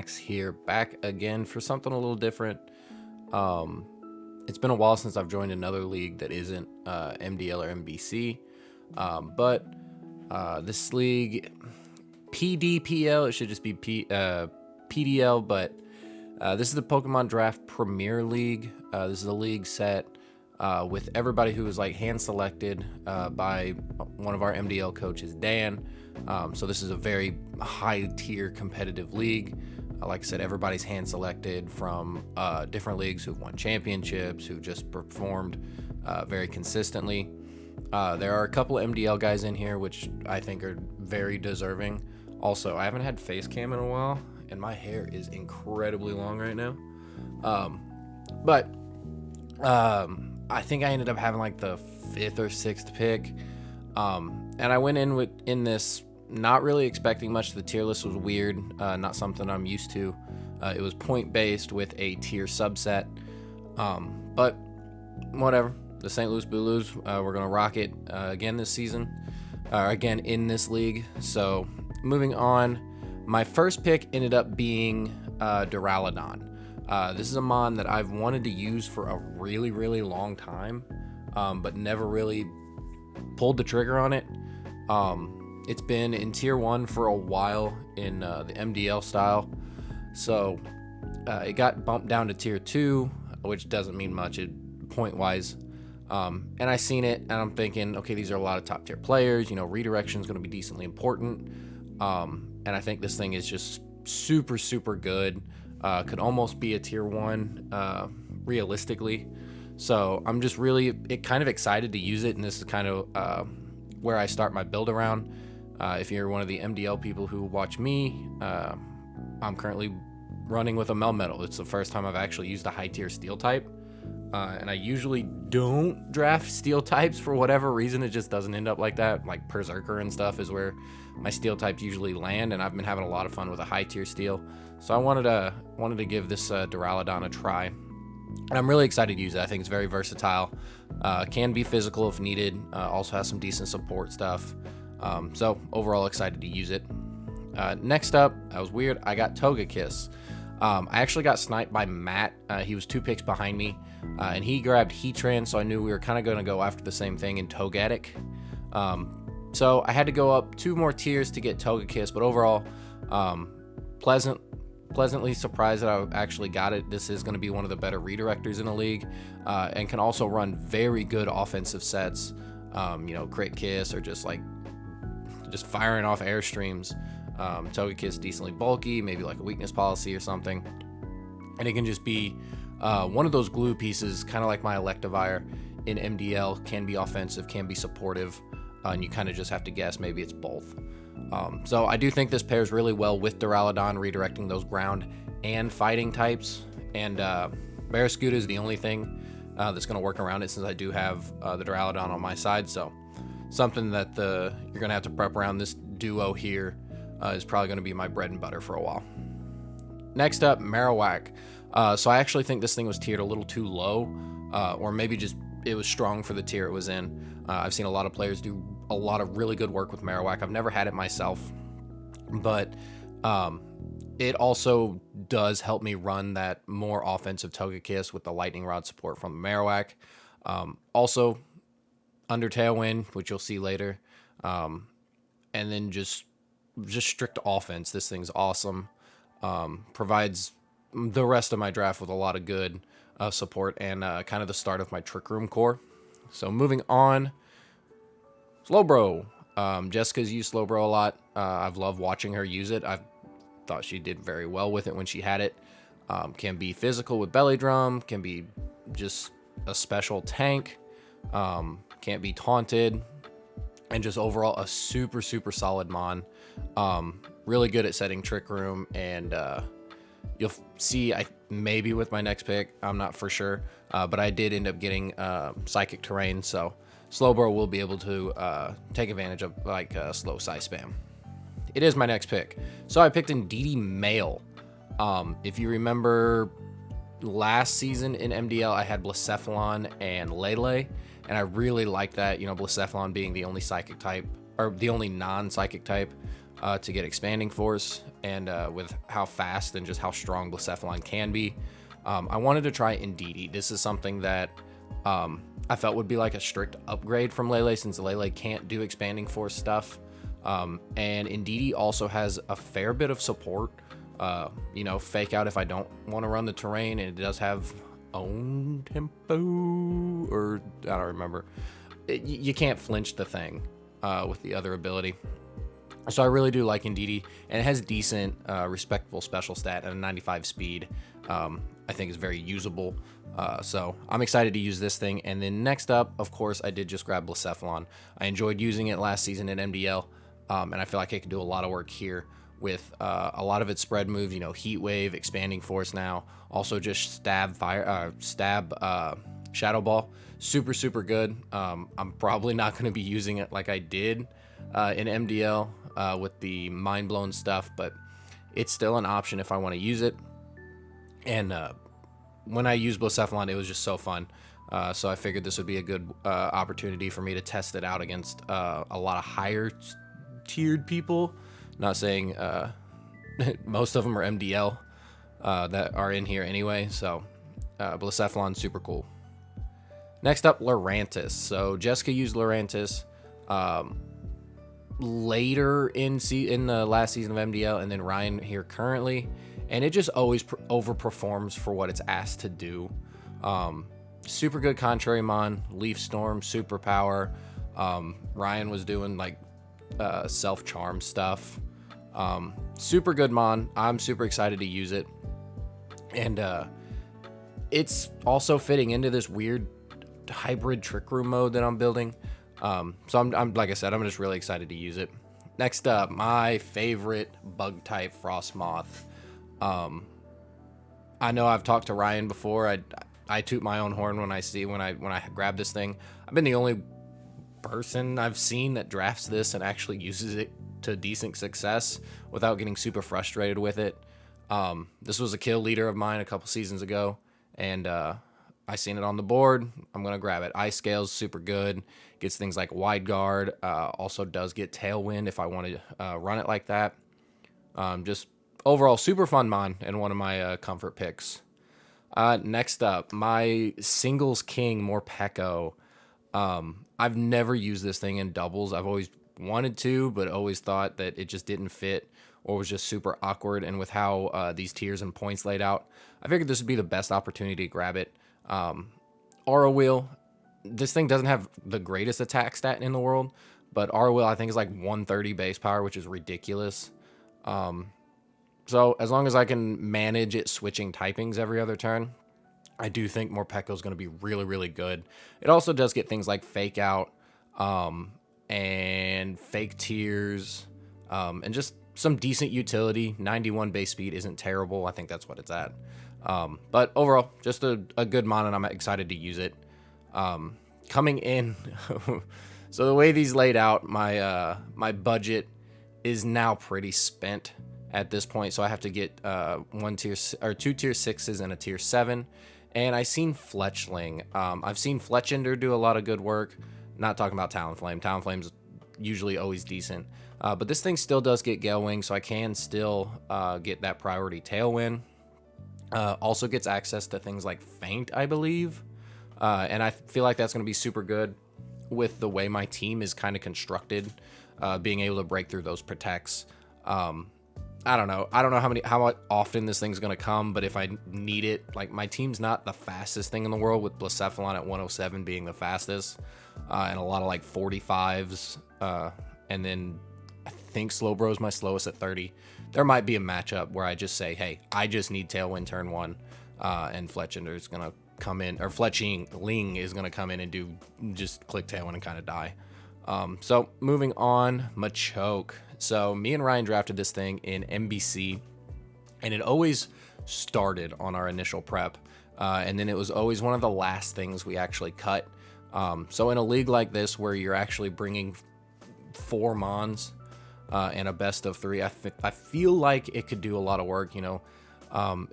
Max here, back again for something a little different. It's been a while since I've joined another league that isn't MDL or MBC, but this league, PDPL, it should just be PDL, but this is the Pokemon Draft Premier League. This is a league set with everybody who was like hand selected by one of our MDL coaches, Dan. So this is a very high tier competitive league. Like I said, everybody's hand selected from different leagues who've won championships, who just performed very consistently. There are a couple of MDL guys in here, which I think are very deserving. Also, I haven't had face cam in a while, and my hair is incredibly long right now. But I think I ended up having like the 5th or 6th pick. And I went in this not really expecting much. The tier list was weird, not something I'm used to. It was point based with a tier subset. But whatever. The St. Louis Blues, we're gonna rock it again this season, again in this league. So moving on, my first pick ended up being Duradon. This is a mon that I've wanted to use for a really, really long time, but never really pulled the trigger on it. It's been in tier 1 for a while in the MDL style, so it got bumped down to tier 2, which doesn't mean much point wise. And I seen it and I'm thinking, okay, these are a lot of top tier players, redirection is going to be decently important. And I think this thing is just super, super good. Could almost be a tier 1 realistically. So I'm just really kind of excited to use it, and this is kind of where I start my build around. If you're one of the MDL people who watch me, I'm currently running with a Melmetal. It's the first time I've actually used a high tier steel type, and I usually don't draft steel types for whatever reason. It just doesn't end up like that. Like Berserker and stuff is where my steel types usually land, and I've been having a lot of fun with a high tier steel. So I wanted to give this Duradon a try, and I'm really excited to use it. I think it's very versatile. Can be physical if needed. Also has some decent support stuff. So overall excited to use it. Next up, that was weird, I got Togekiss. I actually got sniped by Matt. He was 2 picks behind me, and he grabbed Heatran, so I knew we were kind of going to go after the same thing in Togetic. So I had to go up 2 more tiers to get Togekiss, but overall, pleasantly surprised that I actually got it. This is going to be one of the better redirectors in the league, and can also run very good offensive sets. Crit Kiss or just firing off airstreams. Togekiss decently bulky, maybe like a weakness policy or something, and it can just be one of those glue pieces, kind of like my Electivire in MDL. Can be offensive, can be supportive, and you kind of just have to guess. Maybe it's both. So I do think this pairs really well with Duradon, redirecting those ground and fighting types. And Barraskewda is the only thing that's going to work around it, since I do have the Duradon on my side. So something that you're going to have to prep around. This duo here is probably going to be my bread and butter for a while. Next up, Marowak. So I actually think this thing was tiered a little too low, or maybe just it was strong for the tier it was in. I've seen a lot of players do a lot of really good work with Marowak. I've never had it myself, but it also does help me run that more offensive Togekiss with the Lightning Rod support from Marowak. Also, Undertale Wind, which you'll see later, and then just strict offense. This thing's awesome. Provides the rest of my draft with a lot of good support, and kind of the start of my Trick Room core. So moving on, Slowbro. Jessica's used Slowbro a lot. I've loved watching her use it. I've thought she did very well with it when she had it. Can be physical with Belly Drum, can be just a special tank, can't be taunted, and just overall a super, super solid mon. Really good at setting Trick Room, and you'll see maybe with my next pick, I'm not for sure, but I did end up getting Psychic Terrain, so Slowbro will be able to take advantage of slow size spam. It is my next pick. So I picked Indeedee Male. If you remember last season in MDL, I had Lecephalon and Lele, and I really liked that. Lecephalon being the only psychic type, or the only non-psychic type to get Expanding Force, and with how fast and just how strong Lecephalon can be, I wanted to try Indeedee. This is something that I felt would be like a strict upgrade from Lele, since Lele can't do Expanding Force stuff. And Indeedee also has a fair bit of support. You know, Fake Out if I don't want to run the terrain, and it does have Own Tempo, or I don't remember. You can't flinch the thing with the other ability. So I really do like Indeedee, and it has decent, respectable special stat at a 95 speed. I think is very usable. So I'm excited to use this thing. And then next up, of course, I did just grab Lecephalon. I enjoyed using it last season in MDL, and I feel like it could do a lot of work here with a lot of its spread moves. You know, Heat Wave, Expanding Force now. Also just Stab, Shadow Ball. Super, super good. I'm probably not going to be using it like I did in MDL with the Mind Blown stuff, but it's still an option if I want to use it. And when I used Lecephalon, it was just so fun. So I figured this would be a good opportunity for me to test it out against a lot of higher tiered people. Not saying most of them are MDL that are in here anyway. So Lecephalon, super cool. Next up, Lurantis. So Jessica used Lurantis later in the last season of MDL, and then Ryan here currently, and it just always overperforms for what it's asked to do. Super good Contrary Mon, Leaf Storm, Superpower. Ryan was doing like self charm stuff. Super good Mon. I'm super excited to use it, and it's also fitting into this weird hybrid Trick Room mode that I'm building. So I'm like I said, I'm just really excited to use it. Next up, my favorite bug type, Frostmoth. I know I've talked to Ryan before. I toot my own horn when I grab this thing. I've been the only person I've seen that drafts this and actually uses it to decent success without getting super frustrated with it. This was a kill leader of mine a couple seasons ago, and I seen it on the board. I'm gonna grab it. Ice Scale's super good. Gets things like Wide Guard. Also does get Tailwind if I want to run it like that. Just overall super fun mon and one of my comfort picks. Next up, my singles king, Morpeko. I've never used this thing in doubles. I've always wanted to, but always thought that it just didn't fit or was just super awkward. And with how these tiers and points laid out, I figured this would be the best opportunity to grab it. Aura Wheel. This thing doesn't have the greatest attack stat in the world, but Aura Wheel I think is like 130 base power, which is ridiculous. So as long as I can manage it switching typings every other turn, I do think Morpeko is going to be really, really good. It also does get things like Fake Out and Fake Tears and just some decent utility. 91 base speed isn't terrible. I think that's what it's at. But overall, just a good mon, and I'm excited to use it. Coming in, so the way these laid out, my budget is now pretty spent at this point, so I have to get two tier 6s and a tier 7. And I seen Fletchling. I've seen Fletchender do a lot of good work. Not talking about Talonflame. Talonflame's usually always decent, but this thing still does get Gale Wing, so I can still get that priority Tailwind. Also gets access to things like Feint, I believe. And I feel like that's going to be super good with the way my team is kind of constructed, being able to break through those protects. I don't know how often this thing's going to come, but if I need it, like my team's not the fastest thing in the world, with Lecephalon at 107 being the fastest, and a lot of like 45s, and then I think Slowbro's my slowest at 30. There might be a matchup where I just say, hey, I just need Tailwind turn 1, and Fletchender is going to come in, or Fletchling is going to come in and do just click Tailwind and kind of die. So moving on, Machoke. So me and Ryan drafted this thing in MBC, and it always started on our initial prep, and then it was always one of the last things we actually cut. So in a league like this where you're actually bringing 4 mons and a best of 3, I feel like it could do a lot of work. You know,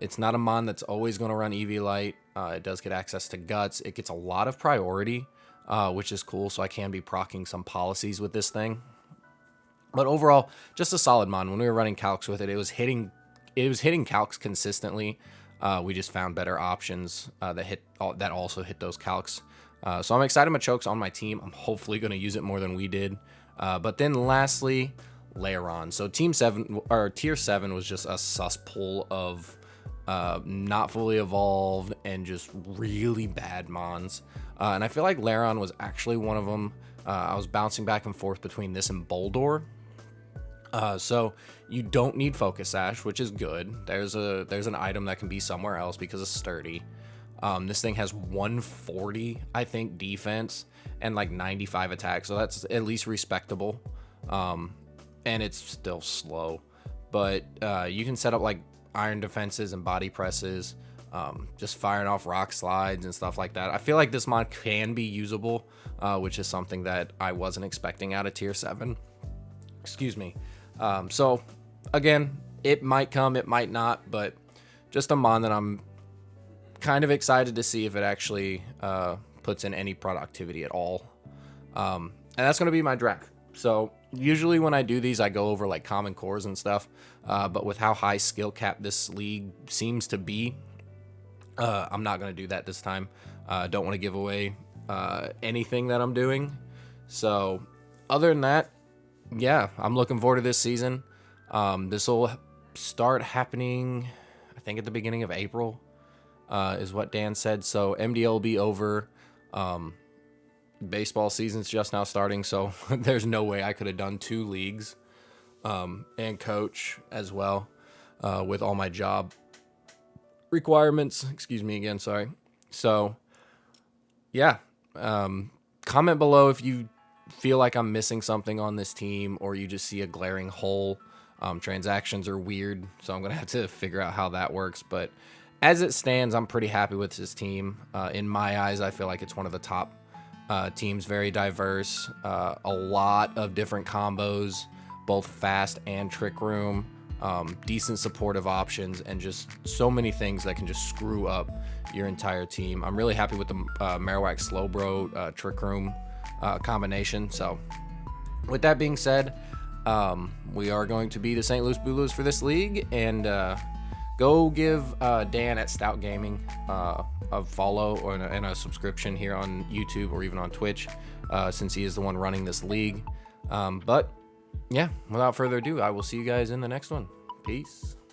it's not a mon that's always going to run EV Light. It does get access to Guts. It gets a lot of priority, which is cool, so I can be proccing some policies with this thing. But overall, just a solid mon. When we were running calcs with it, it was hitting calcs consistently. We just found better options that also hit those calcs. So I'm excited Machoke's on my team. I'm hopefully going to use it more than we did. But then lastly, Lecephalon. So tier 7 was just a cesspool of not fully evolved and just really bad mons. And I feel like Lecephalon was actually one of them. I was bouncing back and forth between this and Boldor. So you don't need Focus Sash, which is good. There's an item that can be somewhere else because it's sturdy. This thing has 140, I think, defense and like 95 attack, so that's at least respectable. And it's still slow, but you can set up like iron defenses and body presses, just firing off rock slides and stuff like that. I feel like this mod can be usable, which is something that I wasn't expecting out of tier 7. Excuse me. So again, it might come, it might not, but just a mon that I'm kind of excited to see if it actually puts in any productivity at all. And that's going to be my draft. So usually when I do these, I go over like common cores and stuff. But with how high skill cap this league seems to be, I'm not going to do that this time. Don't want to give away anything that I'm doing. So other than that, yeah, I'm looking forward to this season. This will start happening, I think, at the beginning of April, is what Dan said. So MDL will be over. Baseball season's just now starting, so there's no way I could have done 2 leagues and coach as well with all my job requirements. Excuse me again, sorry. So, yeah, comment below if you feel like I'm missing something on this team or you just see a glaring hole. Transactions are weird, so I'm going to have to figure out how that works. But as it stands, I'm pretty happy with this team. In my eyes, I feel like it's one of the top teams, very diverse, a lot of different combos, both fast and trick room, decent supportive options, and just so many things that can just screw up your entire team. I'm really happy with the Marowak Slowbro trick room combination. So with that being said, we are going to be the St. Louis Blues for this league, and go give Dan at Stout Gaming a follow and a subscription here on YouTube or even on Twitch, since he is the one running this league. But yeah, without further ado, I will see you guys in the next one. Peace.